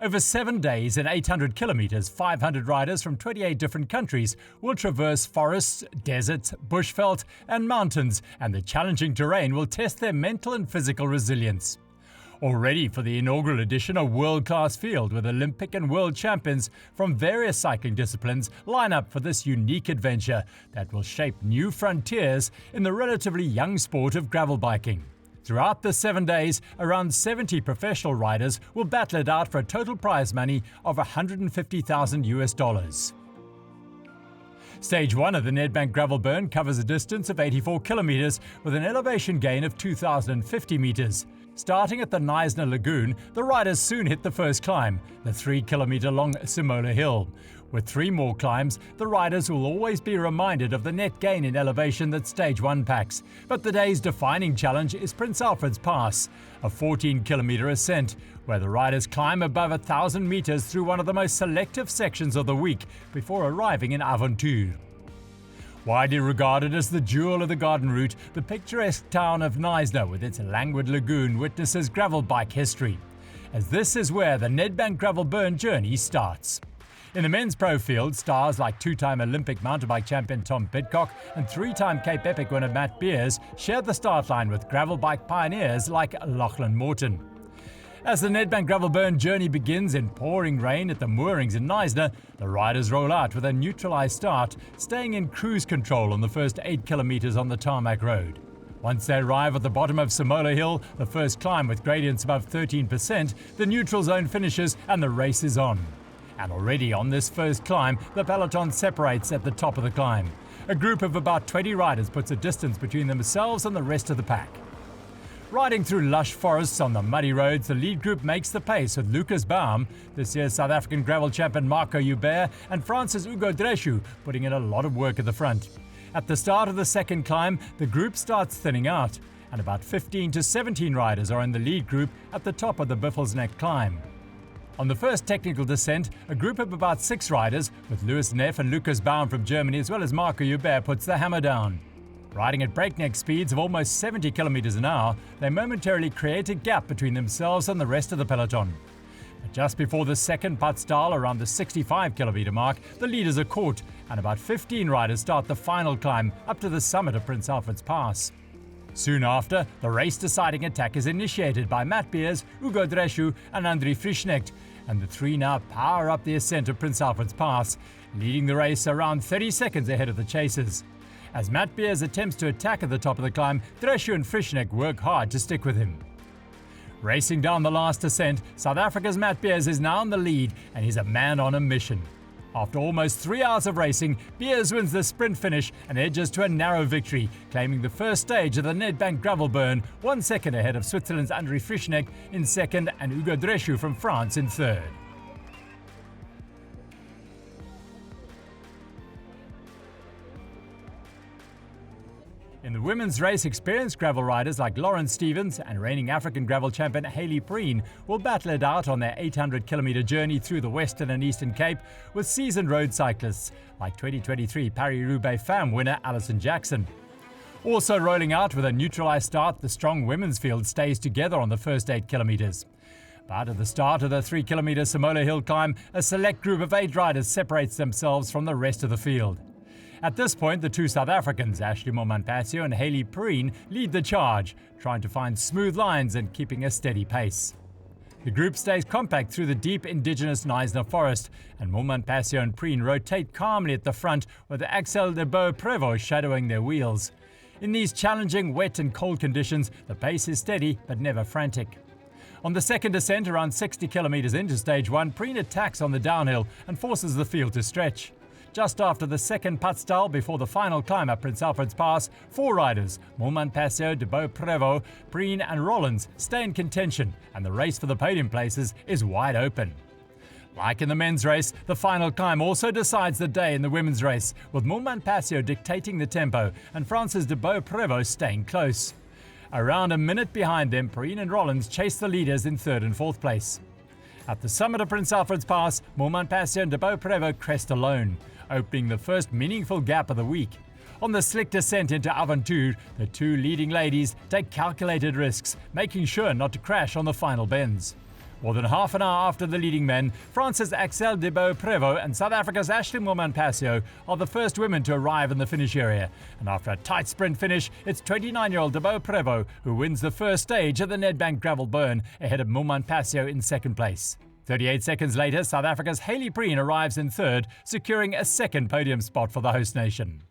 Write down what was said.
Over 7 days and 800 kilometers, 500 riders from 28 different countries will traverse forests, deserts, bushveld and mountains, and the challenging terrain will test their mental and physical resilience. Already for the inaugural edition, a world-class field with Olympic and world champions from various cycling disciplines line up for this unique adventure that will shape new frontiers in the relatively young sport of gravel biking. Throughout the 7 days, around 70 professional riders will battle it out for a total prize money of $150,000. Stage 1 of the Nedbank Gravel Burn covers a distance of 84 kilometers with an elevation gain of 2,050 meters. Starting at the Knysna Lagoon, the riders soon hit the first climb, the 3-kilometer-long Simola Hill. With 3 more climbs, the riders will always be reminded of the net gain in elevation that Stage 1 packs. But the day's defining challenge is Prince Alfred's Pass, a 14-kilometer ascent, where the riders climb above 1,000 meters through one of the most selective sections of the week before arriving in Avontuur. Widely regarded as the jewel of the garden route, the picturesque town of Knysna with its languid lagoon witnesses gravel bike history, as this is where the Nedbank Gravel Burn journey starts. In the men's pro field, stars like 2-time Olympic mountain bike champion Tom Pidcock and 3-time Cape Epic winner Matt Beers share the start line with gravel bike pioneers like Lachlan Morton. As the Nedbank Gravel Burn journey begins in pouring rain at the moorings in Knysna, the riders roll out with a neutralized start, staying in cruise control on the first 8 kilometers on the tarmac road. Once they arrive at the bottom of Simola Hill, the first climb with gradients above 13%, the neutral zone finishes and the race is on. And already on this first climb, the peloton separates at the top of the climb. A group of about 20 riders puts a distance between themselves and the rest of the pack. Riding through lush forests on the muddy roads, the lead group makes the pace with Lucas Baum, this year's South African gravel champion Marco Hubert, and France's Hugo Dreschu putting in a lot of work at the front. At the start of the second climb, the group starts thinning out, and about 15 to 17 riders are in the lead group at the top of the Biffel's Neck climb. On the first technical descent, a group of about 6 riders, with Louis Neff and Lucas Baum from Germany as well as Marco Hubert, puts the hammer down. Riding at breakneck speeds of almost 70 kilometers an hour, they momentarily create a gap between themselves and the rest of the peloton. But just before the second putt style, around the 65-kilometer mark, the leaders are caught, and about 15 riders start the final climb up to the summit of Prince Alfred's Pass. Soon after, the race-deciding attack is initiated by Matt Beers, Hugo Dreschu and André Frischnecht, and the 3 now power up the ascent of Prince Alfred's Pass, leading the race around 30 seconds ahead of the chasers. As Matt Beers attempts to attack at the top of the climb, Dreschu and Frischnecht work hard to stick with him. Racing down the last ascent, South Africa's Matt Beers is now in the lead, and he's a man on a mission. After almost 3 hours of racing, Beers wins the sprint finish and edges to a narrow victory, claiming the first stage of the Nedbank Gravel Burn, 1 second ahead of Switzerland's André Frischnecht in second and Hugo Dreschu from France in third. In the women's race, experienced gravel riders like Lauren Stevens and reigning African gravel champion Hayley Preen will battle it out on their 800-kilometer journey through the Western and Eastern Cape with seasoned road cyclists like 2023 Paris-Roubaix FAM winner Alison Jackson. Also rolling out with a neutralized start, the strong women's field stays together on the first 8 kilometers. But at the start of the 3-kilometer Simola Hill climb, a select group of 8 riders separates themselves from the rest of the field. At this point, the 2 South Africans, Ashleigh Moolman-Pasio and Hayley Preen, lead the charge, trying to find smooth lines and keeping a steady pace. The group stays compact through the deep indigenous Knysna forest, and Moolman-Pasio and Preen rotate calmly at the front with Axelle Dubau-Prevot shadowing their wheels. In these challenging wet and cold conditions, the pace is steady but never frantic. On the second descent, around 60 kilometers into Stage 1, Preen attacks on the downhill and forces the field to stretch. Just after the second putt style before the final climb up Prince Alfred's Pass, 4 riders, Moolman-Pasio, Dubau-Prevot, Preen and Rollins, stay in contention, and the race for the podium places is wide open. Like in the men's race, the final climb also decides the day in the women's race, with Moolman-Pasio dictating the tempo and France's Dubau-Prevot staying close. Around a minute behind them, Preen and Rollins chase the leaders in 3rd and 4th place. At the summit of Prince Alfred's Pass, Moolman-Pasio and Dubau-Prevot crest alone, opening the first meaningful gap of the week. On the slick descent into Avontuur, the 2 leading ladies take calculated risks, making sure not to crash on the final bends. More than half an hour after the leading men, France's Axelle Dubau-Prevot and South Africa's Ashleigh Moolman-Pasio are the first women to arrive in the finish area. And after a tight sprint finish, it's 29-year-old Dubau-Prevot who wins the first stage of the Nedbank Gravel Burn ahead of Moolman-Pasio in second place. 38 seconds later, South Africa's Hayley Preen arrives in third, securing a second podium spot for the host nation.